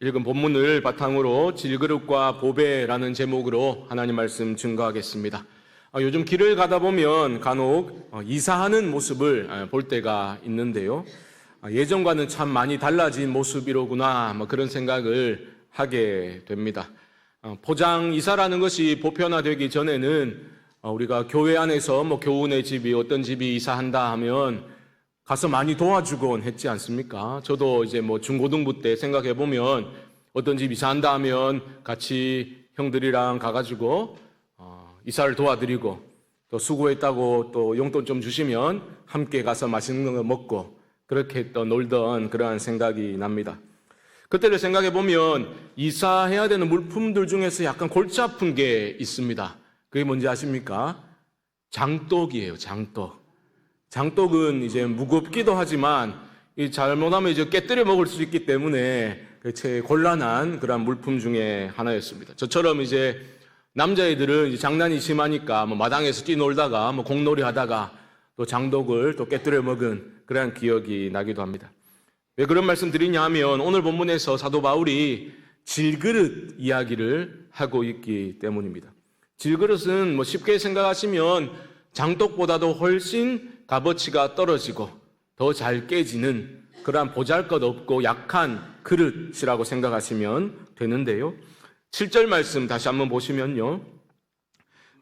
읽은 본문을 바탕으로 질그릇과 보배라는 제목으로 하나님 말씀 증거하겠습니다. 요즘 길을 가다 보면 간혹 이사하는 모습을 볼 때가 있는데요. 예전과는 참 많이 달라진 모습이로구나 그런 생각을 하게 됩니다. 포장 이사라는 것이 보편화되기 전에는 우리가 교회 안에서 교우네 집이 어떤 집이 이사한다 하면 가서 많이 도와주곤 했지 않습니까? 저도 이제 중고등부 때 생각해 보면 어떤 집 이사한다 하면 같이 형들이랑 가가지고 이사를 도와드리고 또 수고했다고 또 용돈 좀 주시면 함께 가서 맛있는 거 먹고 그렇게 또 놀던 그러한 생각이 납니다. 그때를 생각해 보면 이사해야 되는 물품들 중에서 약간 골치 아픈 게 있습니다. 그게 뭔지 아십니까? 장독이에요, 장독. 장독은 이제 무겁기도 하지만 잘못하면 이제 깨뜨려 먹을 수 있기 때문에 제일 곤란한 그런 물품 중에 하나였습니다. 저처럼 이제 남자애들은 이제 장난이 심하니까 마당에서 뛰놀다가 공놀이 하다가 또 장독을 또 깨뜨려 먹은 그런 기억이 나기도 합니다. 왜 그런 말씀 드리냐 하면 오늘 본문에서 사도 바울이 질그릇 이야기를 하고 있기 때문입니다. 질그릇은 쉽게 생각하시면 장독보다도 훨씬 값어치가 떨어지고 더 잘 깨지는 그러한 보잘것없고 약한 그릇이라고 생각하시면 되는데요. 7절 말씀 다시 한번 보시면요.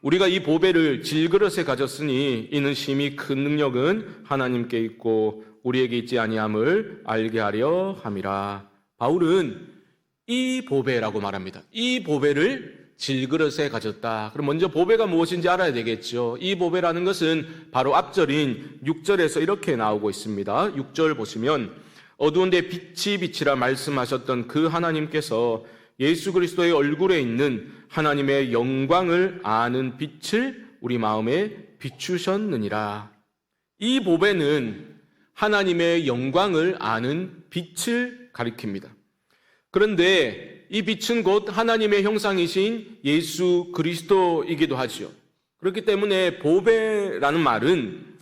우리가 이 보배를 질그릇에 가졌으니 이는 심히 큰 능력은 하나님께 있고 우리에게 있지 아니함을 알게 하려 함이라. 바울은 이 보배라고 말합니다. 이 보배를 질그릇에 가졌다. 그럼 먼저 보배가 무엇인지 알아야 되겠죠. 이 보배라는 것은 바로 앞절인 6절에서 이렇게 나오고 있습니다. 6절 보시면 어두운데 빛이 빛이라 말씀하셨던 그 하나님께서 예수 그리스도의 얼굴에 있는 하나님의 영광을 아는 빛을 우리 마음에 비추셨느니라. 이 보배는 하나님의 영광을 아는 빛을 가리킵니다. 그런데 이 빛은 곧 하나님의 형상이신 예수 그리스도이기도 하죠. 그렇기 때문에 보배라는 말은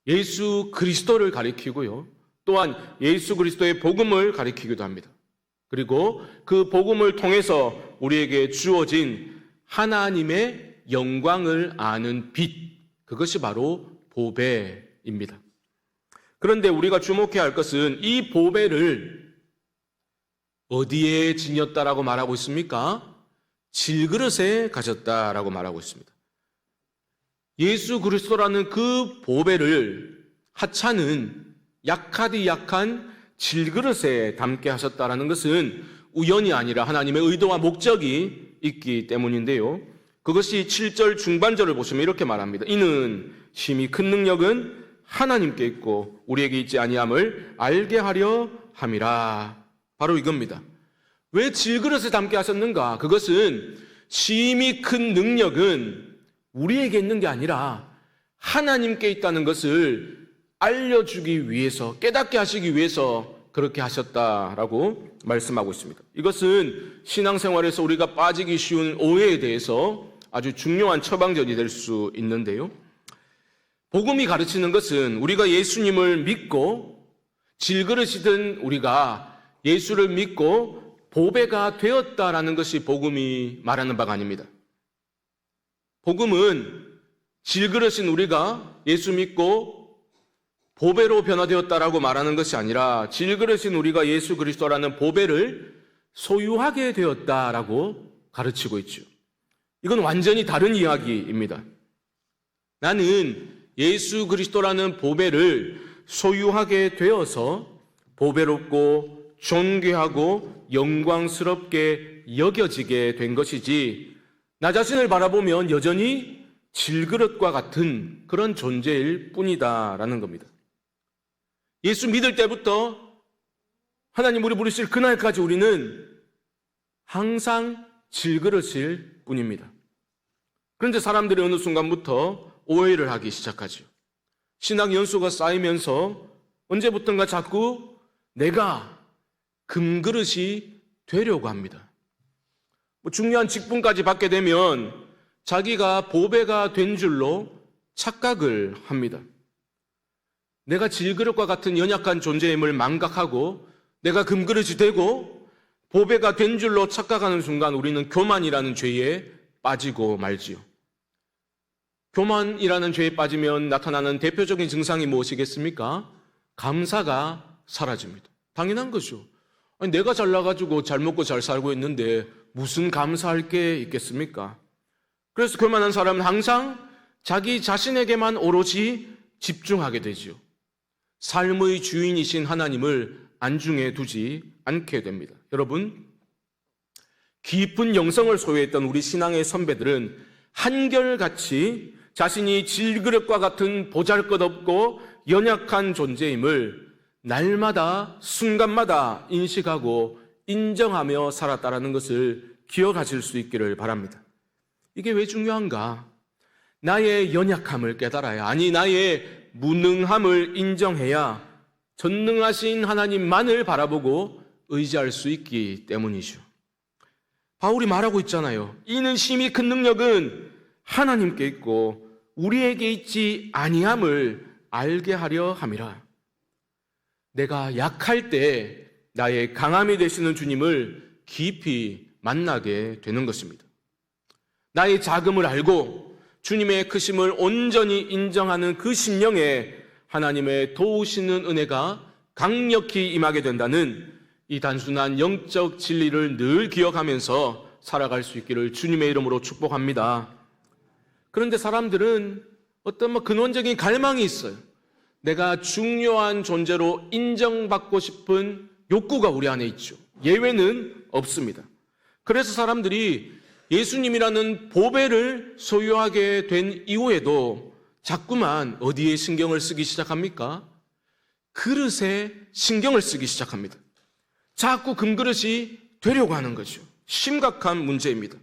예수 그리스도를 가리키고요. 또한 예수 그리스도의 복음을 가리키기도 합니다. 그리고 그 복음을 통해서 우리에게 주어진 하나님의 영광을 아는 빛, 그것이 바로 보배입니다. 그런데 우리가 주목해야 할 것은 이 보배를 어디에 지녔다라고 말하고 있습니까? 질그릇에 가졌다라고 말하고 있습니다. 예수 그리스도라는 그 보배를 하찮은 약하디 약한 질그릇에 담게 하셨다라는 것은 우연이 아니라 하나님의 의도와 목적이 있기 때문인데요. 그것이 7절 중반절을 보시면 이렇게 말합니다. 이는 심히 큰 능력은 하나님께 있고 우리에게 있지 아니함을 알게 하려 함이라. 바로 이겁니다. 왜 질그릇에 담게 하셨는가? 그것은 심히 큰 능력은 우리에게 있는 게 아니라 하나님께 있다는 것을 알려주기 위해서, 깨닫게 하시기 위해서 그렇게 하셨다라고 말씀하고 있습니다. 이것은 신앙생활에서 우리가 빠지기 쉬운 오해에 대해서 아주 중요한 처방전이 될 수 있는데요. 복음이 가르치는 것은 우리가 예수님을 믿고 질그릇이든 우리가 예수를 믿고 보배가 되었다라는 것이 복음이 말하는 바가 아닙니다. 복음은 질그릇인 우리가 예수 믿고 보배로 변화되었다라고 말하는 것이 아니라 질그릇인 우리가 예수 그리스도라는 보배를 소유하게 되었다라고 가르치고 있죠. 이건 완전히 다른 이야기입니다. 나는 예수 그리스도라는 보배를 소유하게 되어서 보배롭고 존귀하고 영광스럽게 여겨지게 된 것이지 나 자신을 바라보면 여전히 질그릇과 같은 그런 존재일 뿐이다라는 겁니다. 예수 믿을 때부터 하나님 우리 부르실 그날까지 우리는 항상 질그릇일 뿐입니다. 그런데 사람들이 어느 순간부터 오해를 하기 시작하죠. 신앙 연수가 쌓이면서 언제부턴가 자꾸 내가 금그릇이 되려고 합니다. 중요한 직분까지 받게 되면 자기가 보배가 된 줄로 착각을 합니다. 내가 질그릇과 같은 연약한 존재임을 망각하고 내가 금그릇이 되고 보배가 된 줄로 착각하는 순간 우리는 교만이라는 죄에 빠지고 말지요. 교만이라는 죄에 빠지면 나타나는 대표적인 증상이 무엇이겠습니까? 감사가 사라집니다. 당연한 거죠. 아니, 내가 잘나가지고 잘 먹고 잘 살고 있는데 무슨 감사할 게 있겠습니까? 그래서 교만한 사람은 항상 자기 자신에게만 오롯이 집중하게 되지요. 삶의 주인이신 하나님을 안중에 두지 않게 됩니다. 여러분, 깊은 영성을 소유했던 우리 신앙의 선배들은 한결같이 자신이 질그릇과 같은 보잘것없고 연약한 존재임을 날마다 순간마다 인식하고 인정하며 살았다라는 것을 기억하실 수 있기를 바랍니다. 이게 왜 중요한가? 나의 연약함을 깨달아야, 아니 나의 무능함을 인정해야 전능하신 하나님만을 바라보고 의지할 수 있기 때문이죠. 바울이 말하고 있잖아요. 이는 심히 큰 능력은 하나님께 있고 우리에게 있지 아니함을 알게 하려 함이라. 내가 약할 때 나의 강함이 되시는 주님을 깊이 만나게 되는 것입니다. 나의 작음을 알고 주님의 크심을 온전히 인정하는 그 심령에 하나님의 도우시는 은혜가 강력히 임하게 된다는 이 단순한 영적 진리를 늘 기억하면서 살아갈 수 있기를 주님의 이름으로 축복합니다. 그런데 사람들은 어떤 근원적인 갈망이 있어요. 내가 중요한 존재로 인정받고 싶은 욕구가 우리 안에 있죠. 예외는 없습니다. 그래서 사람들이 예수님이라는 보배를 소유하게 된 이후에도 자꾸만 어디에 신경을 쓰기 시작합니까? 그릇에 신경을 쓰기 시작합니다. 자꾸 금그릇이 되려고 하는 거죠. 심각한 문제입니다.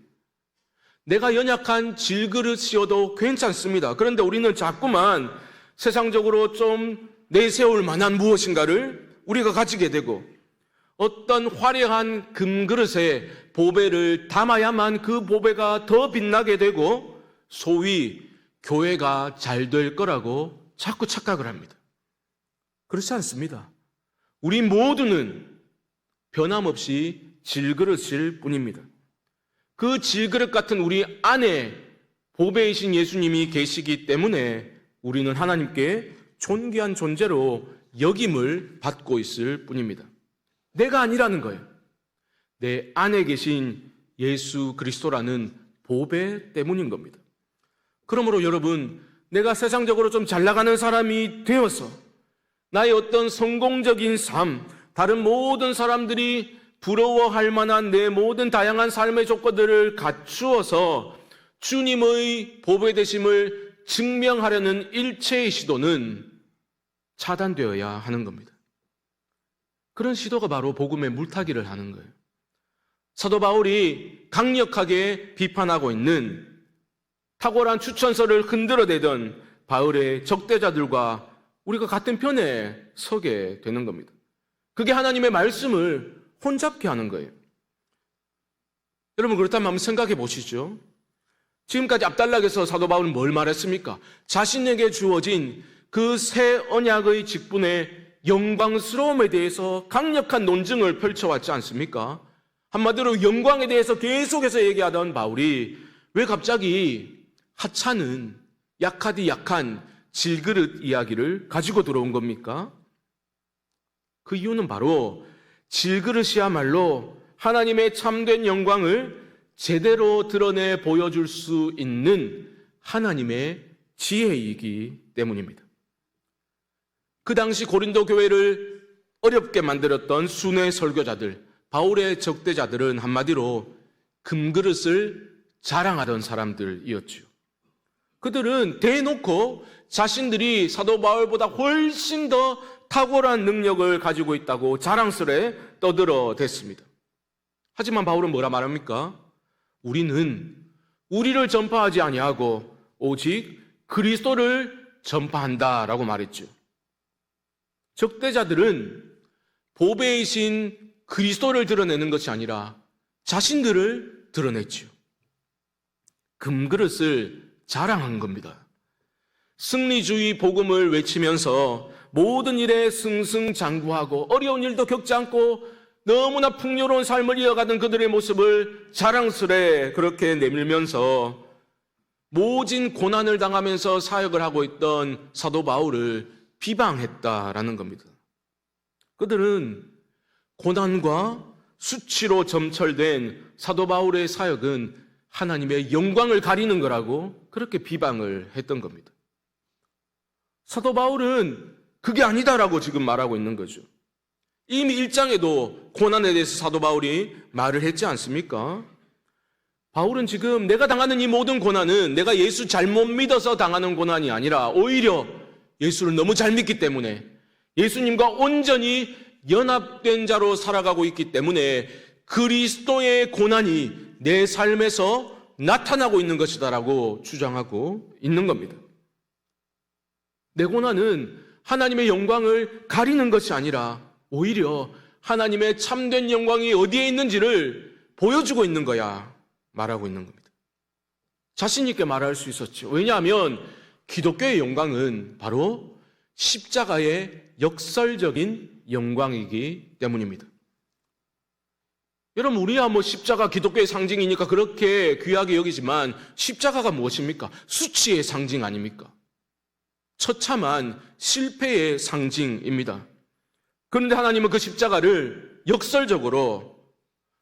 내가 연약한 질그릇이어도 괜찮습니다. 그런데 우리는 자꾸만 세상적으로 좀 내세울 만한 무엇인가를 우리가 가지게 되고 어떤 화려한 금그릇에 보배를 담아야만 그 보배가 더 빛나게 되고 소위 교회가 잘 될 거라고 자꾸 착각을 합니다. 그렇지 않습니다. 우리 모두는 변함없이 질그릇일 뿐입니다. 그 질그릇 같은 우리 안에 보배이신 예수님이 계시기 때문에 우리는 하나님께 존귀한 존재로 여김을 받고 있을 뿐입니다. 내가 아니라는 거예요. 내 안에 계신 예수 그리스도라는 보배 때문인 겁니다. 그러므로 여러분, 내가 세상적으로 좀 잘 나가는 사람이 되어서 나의 어떤 성공적인 삶, 다른 모든 사람들이 부러워할 만한 내 모든 다양한 삶의 조건들을 갖추어서 주님의 보배 되심을 증명하려는 일체의 시도는 차단되어야 하는 겁니다. 그런 시도가 바로 복음의 물타기를 하는 거예요. 사도 바울이 강력하게 비판하고 있는 탁월한 추천서를 흔들어대던 바울의 적대자들과 우리가 같은 편에 서게 되는 겁니다. 그게 하나님의 말씀을 혼잡케 하는 거예요. 여러분, 그렇다면 한번 생각해 보시죠. 지금까지 앞단락에서 사도 바울은 뭘 말했습니까? 자신에게 주어진 그 새 언약의 직분의 영광스러움에 대해서 강력한 논증을 펼쳐왔지 않습니까? 한마디로 영광에 대해서 계속해서 얘기하던 바울이 왜 갑자기 하찮은 약하디 약한 질그릇 이야기를 가지고 들어온 겁니까? 그 이유는 바로 질그릇이야말로 하나님의 참된 영광을 제대로 드러내 보여줄 수 있는 하나님의 지혜이기 때문입니다. 그 당시 고린도 교회를 어렵게 만들었던 순회 설교자들, 바울의 적대자들은 한마디로 금그릇을 자랑하던 사람들이었죠. 그들은 대놓고 자신들이 사도 바울보다 훨씬 더 탁월한 능력을 가지고 있다고 자랑스레 떠들어댔습니다. 하지만 바울은 뭐라 말합니까? 우리는 우리를 전파하지 아니하고 오직 그리스도를 전파한다라고 말했죠. 적대자들은 보배이신 그리스도를 드러내는 것이 아니라 자신들을 드러냈죠. 금그릇을 자랑한 겁니다. 승리주의 복음을 외치면서 모든 일에 승승장구하고 어려운 일도 겪지 않고 너무나 풍요로운 삶을 이어가던 그들의 모습을 자랑스레 그렇게 내밀면서 모진 고난을 당하면서 사역을 하고 있던 사도 바울을 비방했다라는 겁니다. 그들은 고난과 수치로 점철된 사도 바울의 사역은 하나님의 영광을 가리는 거라고 그렇게 비방을 했던 겁니다. 사도 바울은 그게 아니다라고 지금 말하고 있는 거죠. 이미 1장에도 고난에 대해서 사도 바울이 말을 했지 않습니까? 바울은 지금 내가 당하는 이 모든 고난은 내가 예수 잘못 믿어서 당하는 고난이 아니라 오히려 예수를 너무 잘 믿기 때문에 예수님과 온전히 연합된 자로 살아가고 있기 때문에 그리스도의 고난이 내 삶에서 나타나고 있는 것이다라고 주장하고 있는 겁니다. 내 고난은 하나님의 영광을 가리는 것이 아니라 오히려 하나님의 참된 영광이 어디에 있는지를 보여주고 있는 거야 말하고 있는 겁니다. 자신 있게 말할 수 있었죠. 왜냐하면 기독교의 영광은 바로 십자가의 역설적인 영광이기 때문입니다. 여러분, 우리야 십자가 기독교의 상징이니까 그렇게 귀하게 여기지만 십자가가 무엇입니까? 수치의 상징 아닙니까? 처참한 실패의 상징입니다. 그런데 하나님은 그 십자가를 역설적으로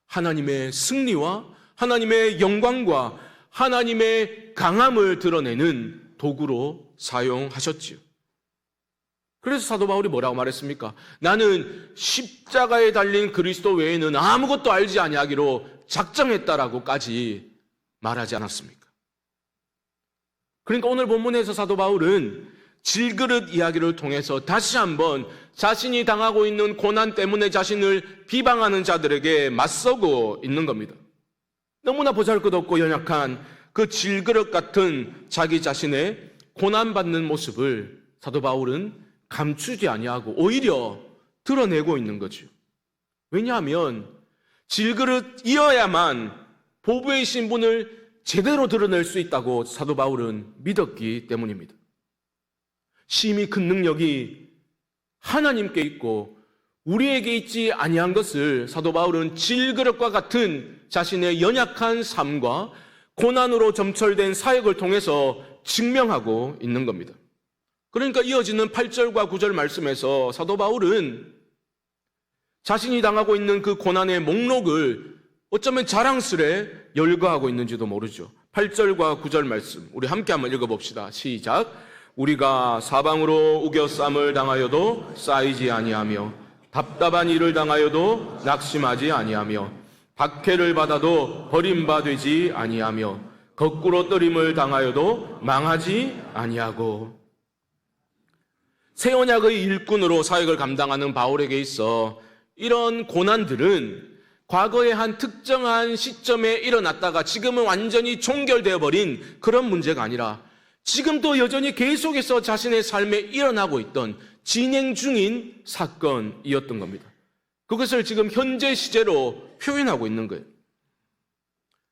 하나님의 승리와 하나님의 영광과 하나님의 강함을 드러내는 도구로 사용하셨지요. 그래서 사도 바울이 뭐라고 말했습니까? 나는 십자가에 달린 그리스도 외에는 아무것도 알지 아니하기로 작정했다라고까지 말하지 않았습니까? 그러니까 오늘 본문에서 사도 바울은 질그릇 이야기를 통해서 다시 한번 자신이 당하고 있는 고난 때문에 자신을 비방하는 자들에게 맞서고 있는 겁니다. 너무나 보잘것없고 연약한 그 질그릇 같은 자기 자신의 고난받는 모습을 사도 바울은 감추지 아니하고 오히려 드러내고 있는 거죠. 왜냐하면 질그릇이어야만 보부의 신분을 제대로 드러낼 수 있다고 사도 바울은 믿었기 때문입니다. 심히 큰 능력이 하나님께 있고 우리에게 있지 아니한 것을 사도 바울은 질그릇과 같은 자신의 연약한 삶과 고난으로 점철된 사역을 통해서 증명하고 있는 겁니다. 그러니까 이어지는 8절과 9절 말씀에서 사도 바울은 자신이 당하고 있는 그 고난의 목록을 어쩌면 자랑스레 열거하고 있는지도 모르죠. 8절과 9절 말씀 우리 함께 한번 읽어봅시다. 시작. 우리가 사방으로 우겨쌈을 당하여도 쌓이지 아니하며 답답한 일을 당하여도 낙심하지 아니하며 박해를 받아도 버림받지 아니하며 거꾸로 떨림을 당하여도 망하지 아니하고. 새 언약의 일꾼으로 사역을 감당하는 바울에게 있어 이런 고난들은 과거의 한 특정한 시점에 일어났다가 지금은 완전히 종결되어 버린 그런 문제가 아니라 지금도 여전히 계속해서 자신의 삶에 일어나고 있던 진행 중인 사건이었던 겁니다. 그것을 지금 현재 시제로 표현하고 있는 거예요.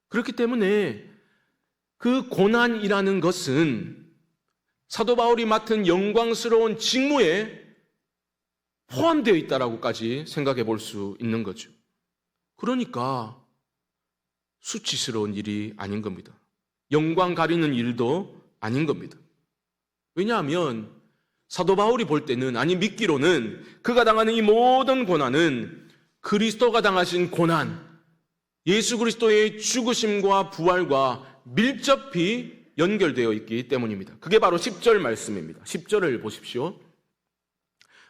그렇기 때문에 그 고난이라는 것은 사도 바울이 맡은 영광스러운 직무에 포함되어 있다라고까지 생각해 볼 수 있는 거죠. 그러니까 수치스러운 일이 아닌 겁니다. 영광 가리는 일도 아닌 겁니다. 왜냐하면 사도 바울이 볼 때는, 아니 믿기로는 그가 당하는 이 모든 고난은 그리스도가 당하신 고난, 예수 그리스도의 죽으심과 부활과 밀접히 연결되어 있기 때문입니다. 그게 바로 10절 말씀입니다. 10절을 보십시오.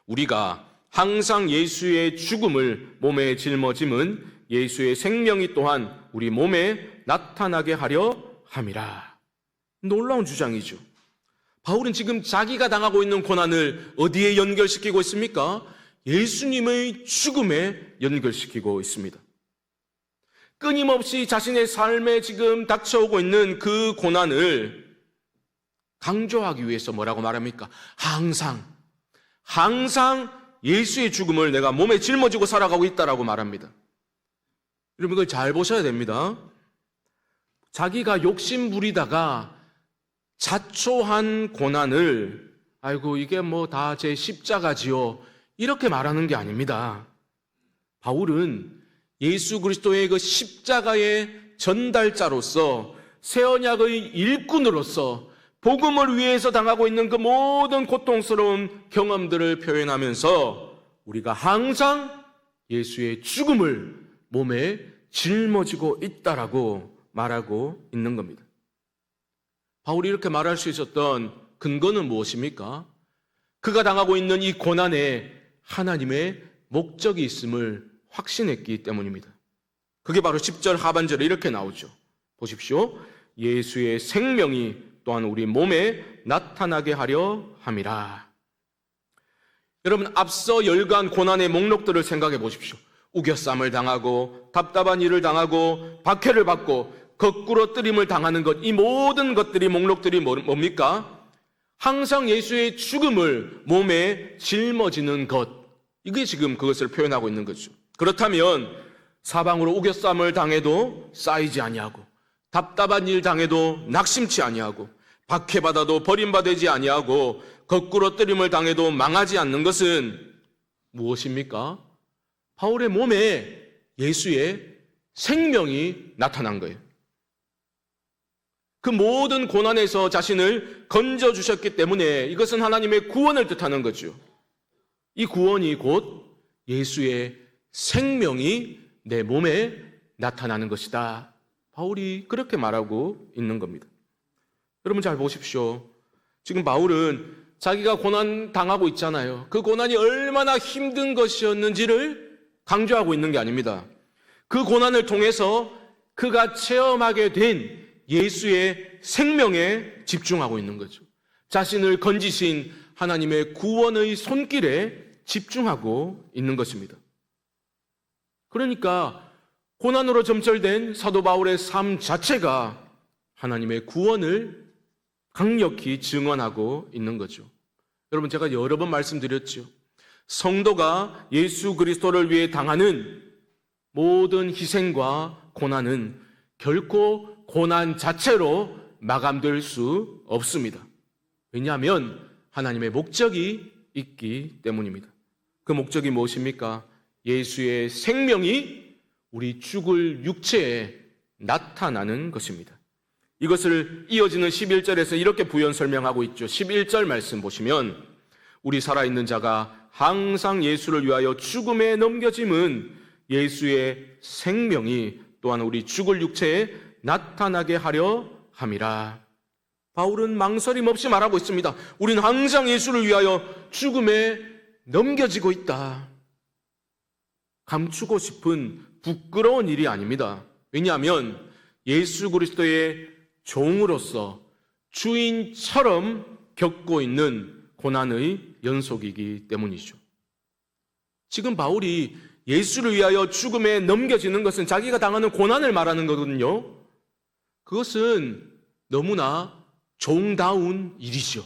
우리가 항상 예수의 죽음을 몸에 짊어짐은 예수의 생명이 또한 우리 몸에 나타나게 하려 함이라. 놀라운 주장이죠. 바울은 지금 자기가 당하고 있는 고난을 어디에 연결시키고 있습니까? 예수님의 죽음에 연결시키고 있습니다. 끊임없이 자신의 삶에 지금 닥쳐오고 있는 그 고난을 강조하기 위해서 뭐라고 말합니까? 항상 예수의 죽음을 내가 몸에 짊어지고 살아가고 있다라고 말합니다. 여러분 이걸 잘 보셔야 됩니다. 자기가 욕심 부리다가 자초한 고난을 아이고 이게 다 제 십자가지요 이렇게 말하는 게 아닙니다. 바울은 예수 그리스도의 그 십자가의 전달자로서 새 언약의 일꾼으로서 복음을 위해서 당하고 있는 그 모든 고통스러운 경험들을 표현하면서 우리가 항상 예수의 죽음을 몸에 짊어지고 있다라고 말하고 있는 겁니다. 바울이 이렇게 말할 수 있었던 근거는 무엇입니까? 그가 당하고 있는 이 고난에 하나님의 목적이 있음을 확신했기 때문입니다. 그게 바로 10절 하반절에 이렇게 나오죠. 보십시오. 예수의 생명이 또한 우리 몸에 나타나게 하려 함이라. 여러분, 앞서 열간 고난의 목록들을 생각해 보십시오. 우겨쌈을 당하고 답답한 일을 당하고 박해를 받고 거꾸로 뜨림을 당하는 것, 이 모든 것들이 목록들이 뭡니까? 항상 예수의 죽음을 몸에 짊어지는 것, 이게 지금 그것을 표현하고 있는 거죠. 그렇다면 사방으로 우겨쌈을 당해도 쌓이지 아니하고 답답한 일 당해도 낙심치 아니하고 박해받아도 버림받지 아니하고 거꾸로 뜨림을 당해도 망하지 않는 것은 무엇입니까? 바울의 몸에 예수의 생명이 나타난 거예요. 그 모든 고난에서 자신을 건져주셨기 때문에 이것은 하나님의 구원을 뜻하는 거죠. 이 구원이 곧 예수의 생명이 내 몸에 나타나는 것이다. 바울이 그렇게 말하고 있는 겁니다. 여러분 잘 보십시오. 지금 바울은 자기가 고난 당하고 있잖아요. 그 고난이 얼마나 힘든 것이었는지를 강조하고 있는 게 아닙니다. 그 고난을 통해서 그가 체험하게 된 예수의 생명에 집중하고 있는 거죠. 자신을 건지신 하나님의 구원의 손길에 집중하고 있는 것입니다. 그러니까 고난으로 점철된 사도 바울의 삶 자체가 하나님의 구원을 강력히 증언하고 있는 거죠. 여러분, 제가 여러 번 말씀드렸죠. 성도가 예수 그리스도를 위해 당하는 모든 희생과 고난은 결코 고난 자체로 마감될 수 없습니다. 왜냐하면 하나님의 목적이 있기 때문입니다. 그 목적이 무엇입니까? 예수의 생명이 우리 죽을 육체에 나타나는 것입니다. 이것을 이어지는 11절에서 이렇게 부연 설명하고 있죠. 11절 말씀 보시면 우리 살아있는 자가 항상 예수를 위하여 죽음에 넘겨짐은 예수의 생명이 또한 우리 죽을 육체에 나타나게 하려 함이라. 바울은 망설임 없이 말하고 있습니다. 우리는 항상 예수를 위하여 죽음에 넘겨지고 있다. 감추고 싶은 부끄러운 일이 아닙니다. 왜냐하면 예수 그리스도의 종으로서 주인처럼 겪고 있는 고난의 연속이기 때문이죠. 지금 바울이 예수를 위하여 죽음에 넘겨지는 것은 자기가 당하는 고난을 말하는 거거든요. 그것은 너무나 종다운 일이죠.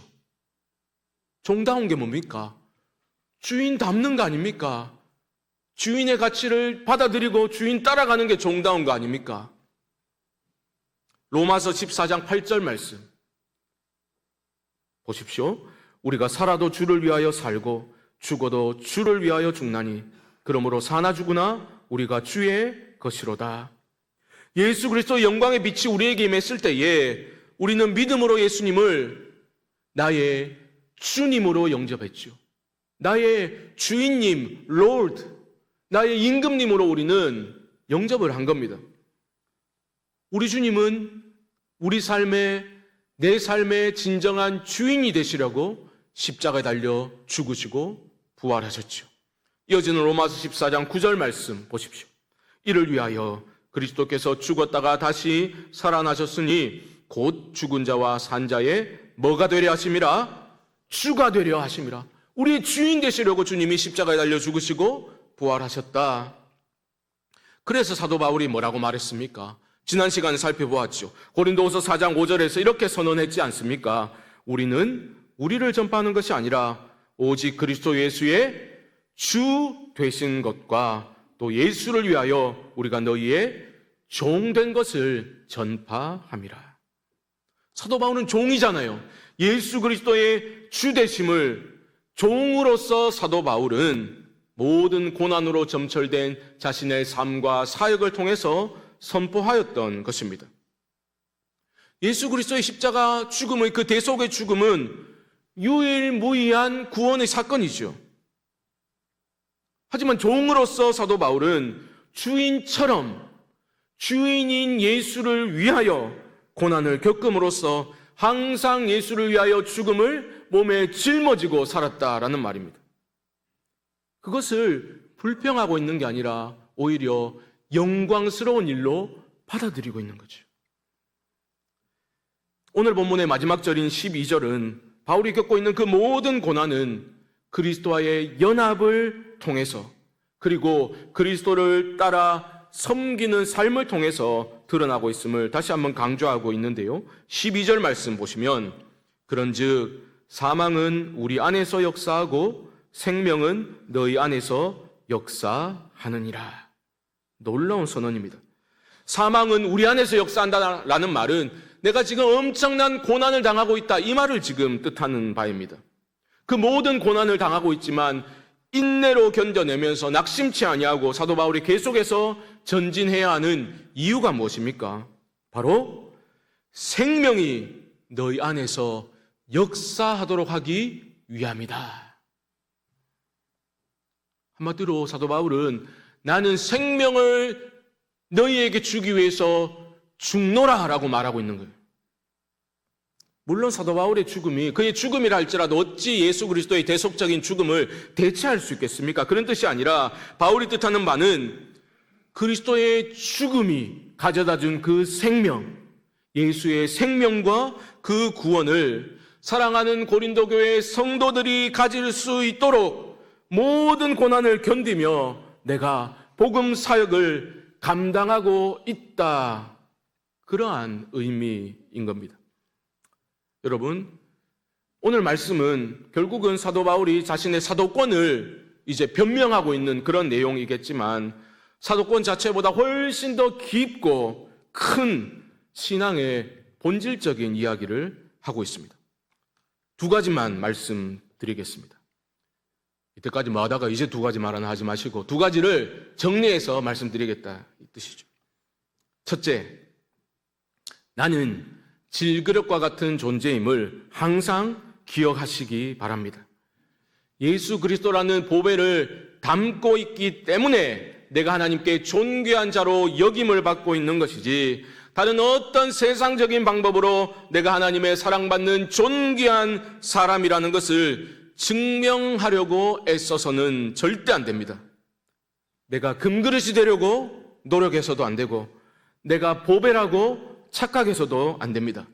종다운 게 뭡니까? 주인 닮는 거 아닙니까? 주인의 가치를 받아들이고 주인 따라가는 게 종다운 거 아닙니까? 로마서 14장 8절 말씀 보십시오. 우리가 살아도 주를 위하여 살고 죽어도 주를 위하여 죽나니 그러므로 사나 죽으나 우리가 주의 것이로다. 예수 그리스도의 영광의 빛이 우리에게 임했을 때에 우리는 믿음으로 예수님을 나의 주님으로 영접했죠. 나의 주인님, Lord, 나의 임금님으로 우리는 영접을 한 겁니다. 우리 주님은 우리 삶의, 내 삶의 진정한 주인이 되시려고 십자가에 달려 죽으시고 부활하셨죠. 이어지는 로마서 14장 9절 말씀 보십시오. 이를 위하여 그리스도께서 죽었다가 다시 살아나셨으니 곧 죽은 자와 산 자의 뭐가 되려 하심이라? 주가 되려 하심이라. 우리의 주인 되시려고 주님이 십자가에 달려 죽으시고 부활하셨다. 그래서 사도 바울이 뭐라고 말했습니까? 지난 시간에 살펴보았죠. 고린도후서 4장 5절에서 이렇게 선언했지 않습니까? 우리는 우리를 전파하는 것이 아니라 오직 그리스도 예수의 주 되신 것과 또 예수를 위하여 우리가 너희의 종 된 것을 전파함이라. 사도 바울은 종이잖아요. 예수 그리스도의 주 되심을 종으로서 사도 바울은 모든 고난으로 점철된 자신의 삶과 사역을 통해서 선포하였던 것입니다. 예수 그리스도의 십자가 죽음의 그 대속의 죽음은 유일무이한 구원의 사건이죠. 하지만 종으로서 사도 바울은 주인처럼 주인인 예수를 위하여 고난을 겪음으로써 항상 예수를 위하여 죽음을 몸에 짊어지고 살았다라는 말입니다. 그것을 불평하고 있는 게 아니라 오히려 영광스러운 일로 받아들이고 있는 거죠. 오늘 본문의 마지막 절인 12절은 바울이 겪고 있는 그 모든 고난은 그리스도와의 연합을 통해서 그리고 그리스도를 따라 섬기는 삶을 통해서 드러나고 있음을 다시 한번 강조하고 있는데요. 12절 말씀 보시면 그런즉 사망은 우리 안에서 역사하고 생명은 너희 안에서 역사하느니라. 놀라운 선언입니다. 사망은 우리 안에서 역사한다라는 말은 내가 지금 엄청난 고난을 당하고 있다, 이 말을 지금 뜻하는 바입니다. 그 모든 고난을 당하고 있지만 인내로 견뎌내면서 낙심치 아니하고 사도 바울이 계속해서 전진해야 하는 이유가 무엇입니까? 바로 생명이 너희 안에서 역사하도록 하기 위함이다. 한마디로 사도 바울은 나는 생명을 너희에게 주기 위해서 죽노라 라고 말하고 있는 거예요. 물론 사도 바울의 죽음이 그의 죽음이라 할지라도 어찌 예수 그리스도의 대속적인 죽음을 대체할 수 있겠습니까? 그런 뜻이 아니라 바울이 뜻하는 바는 그리스도의 죽음이 가져다 준 그 생명, 예수의 생명과 그 구원을 사랑하는 고린도 교회의 성도들이 가질 수 있도록 모든 고난을 견디며 내가 복음 사역을 감당하고 있다. 그러한 의미인 겁니다. 여러분, 오늘 말씀은 결국은 사도 바울이 자신의 사도권을 이제 변명하고 있는 그런 내용이겠지만 사도권 자체보다 훨씬 더 깊고 큰 신앙의 본질적인 이야기를 하고 있습니다. 두 가지만 말씀드리겠습니다. 이때까지 뭐 하다가 이제 두 가지 말하나 하지 마시고 두 가지를 정리해서 말씀드리겠다 이 뜻이죠. 첫째, 나는 질그릇과 같은 존재임을 항상 기억하시기 바랍니다. 예수 그리스도라는 보배를 담고 있기 때문에 내가 하나님께 존귀한 자로 역임을 받고 있는 것이지 다른 어떤 세상적인 방법으로 내가 하나님의 사랑받는 존귀한 사람이라는 것을 증명하려고 애써서는 절대 안 됩니다. 내가 금그릇이 되려고 노력해서도 안 되고 내가 보배라고 착각해서도 안 됩니다.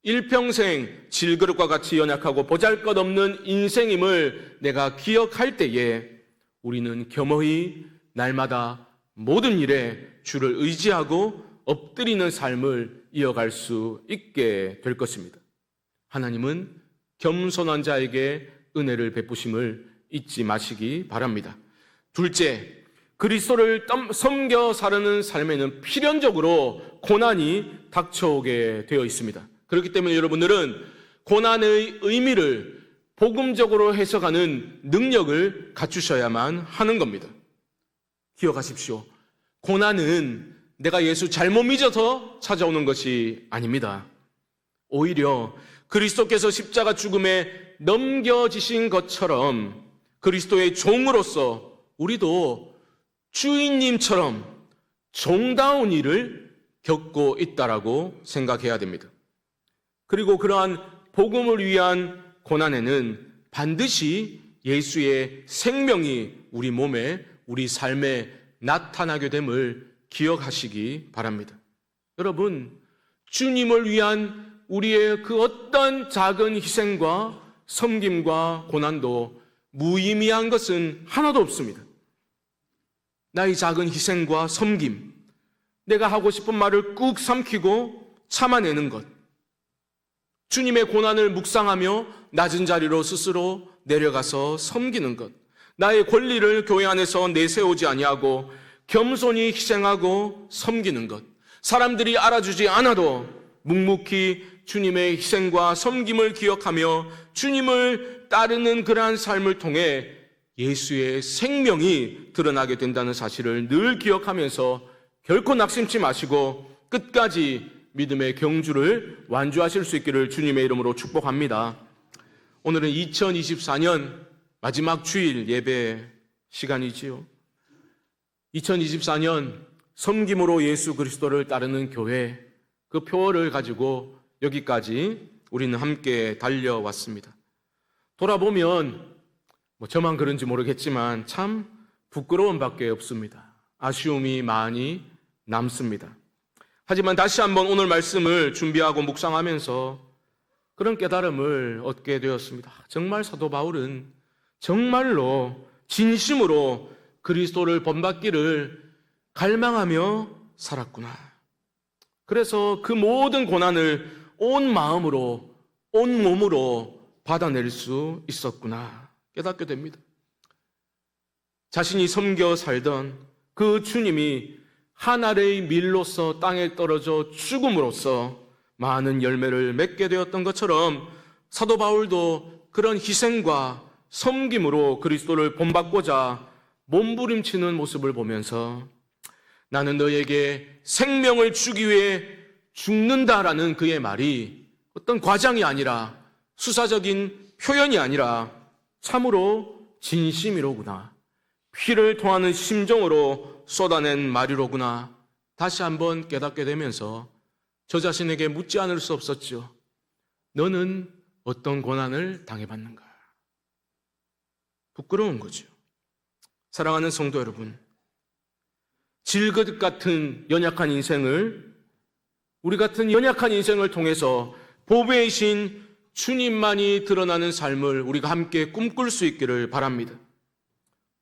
일평생 질그릇과 같이 연약하고 보잘것없는 인생임을 내가 기억할 때에 우리는 겸허히 날마다 모든 일에 주를 의지하고 엎드리는 삶을 이어갈 수 있게 될 것입니다. 하나님은 겸손한 자에게 은혜를 베푸심을 잊지 마시기 바랍니다. 둘째, 그리스도를 섬겨 사르는 삶에는 필연적으로 고난이 닥쳐오게 되어 있습니다. 그렇기 때문에 여러분들은 고난의 의미를 복음적으로 해석하는 능력을 갖추셔야만 하는 겁니다. 기억하십시오. 고난은 내가 예수 잘못 믿어서 찾아오는 것이 아닙니다. 오히려 그리스도께서 십자가 죽음에 넘겨지신 것처럼 그리스도의 종으로서 우리도 주인님처럼 종다운 일을 겪고 있다라고 생각해야 됩니다. 그리고 그러한 복음을 위한 고난에는 반드시 예수의 생명이 우리 몸에, 우리 삶에 나타나게 됨을 기억하시기 바랍니다. 여러분, 주님을 위한 우리의 그 어떤 작은 희생과 섬김과 고난도 무의미한 것은 하나도 없습니다. 나의 작은 희생과 섬김, 내가 하고 싶은 말을 꾹 삼키고 참아내는 것, 주님의 고난을 묵상하며 낮은 자리로 스스로 내려가서 섬기는 것, 나의 권리를 교회 안에서 내세우지 아니하고 겸손히 희생하고 섬기는 것, 사람들이 알아주지 않아도 묵묵히 주님의 희생과 섬김을 기억하며 주님을 따르는 그러한 삶을 통해 예수의 생명이 드러나게 된다는 사실을 늘 기억하면서 결코 낙심치 마시고 끝까지 믿음의 경주를 완주하실 수 있기를 주님의 이름으로 축복합니다. 오늘은 2024년 마지막 주일 예배 시간이지요. 2024년 섬김으로 예수 그리스도를 따르는 교회, 그 표어를 가지고 여기까지 우리는 함께 달려왔습니다. 돌아보면 저만 그런지 모르겠지만 참 부끄러운 밖에 없습니다. 아쉬움이 많이 남습니다. 하지만 다시 한번 오늘 말씀을 준비하고 묵상하면서 그런 깨달음을 얻게 되었습니다. 정말 사도 바울은 정말로 진심으로 그리스도를 본받기를 갈망하며 살았구나. 그래서 그 모든 고난을 온 마음으로, 온 몸으로 받아낼 수 있었구나 깨닫게 됩니다. 자신이 섬겨 살던 그 주님이 한 알의 밀로서 땅에 떨어져 죽음으로써 많은 열매를 맺게 되었던 것처럼 사도 바울도 그런 희생과 섬김으로 그리스도를 본받고자 몸부림치는 모습을 보면서 나는 너에게 생명을 주기 위해 죽는다라는 그의 말이 어떤 과장이 아니라 수사적인 표현이 아니라 참으로 진심이로구나. 피를 토하는 심정으로 쏟아낸 말이로구나. 다시 한번 깨닫게 되면서 저 자신에게 묻지 않을 수 없었죠. 너는 어떤 고난을 당해봤는가? 부끄러운 거죠. 사랑하는 성도 여러분, 질것 같은 연약한 인생을, 우리 같은 연약한 인생을 통해서 보배이신 주님만이 드러나는 삶을 우리가 함께 꿈꿀 수 있기를 바랍니다.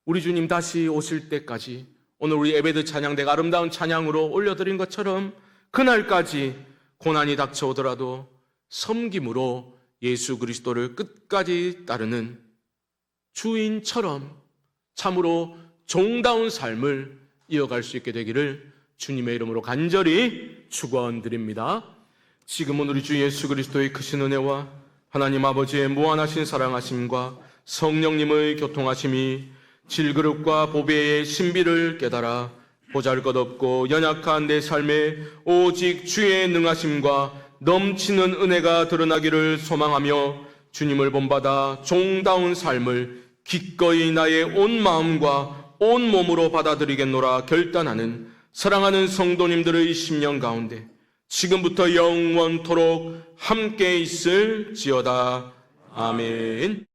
우리 주님 다시 오실 때까지 오늘 우리 에베드 찬양대가 아름다운 찬양으로 올려드린 것처럼 그날까지 고난이 닥쳐오더라도 섬김으로 예수 그리스도를 끝까지 따르는 주인처럼 참으로 종다운 삶을 이어갈 수 있게 되기를 주님의 이름으로 간절히 축원드립니다. 지금은 우리 주 예수 그리스도의 크신 은혜와 하나님 아버지의 무한하신 사랑하심과 성령님의 교통하심이 질그릇과 보배의 신비를 깨달아 보잘것없고 연약한 내 삶에 오직 주의 능하심과 넘치는 은혜가 드러나기를 소망하며 주님을 본받아 종다운 삶을 기꺼이 나의 온 마음과 온 몸으로 받아들이겠노라 결단하는 사랑하는 성도님들의 심령 가운데 지금부터 영원토록 함께 있을지어다. 아멘.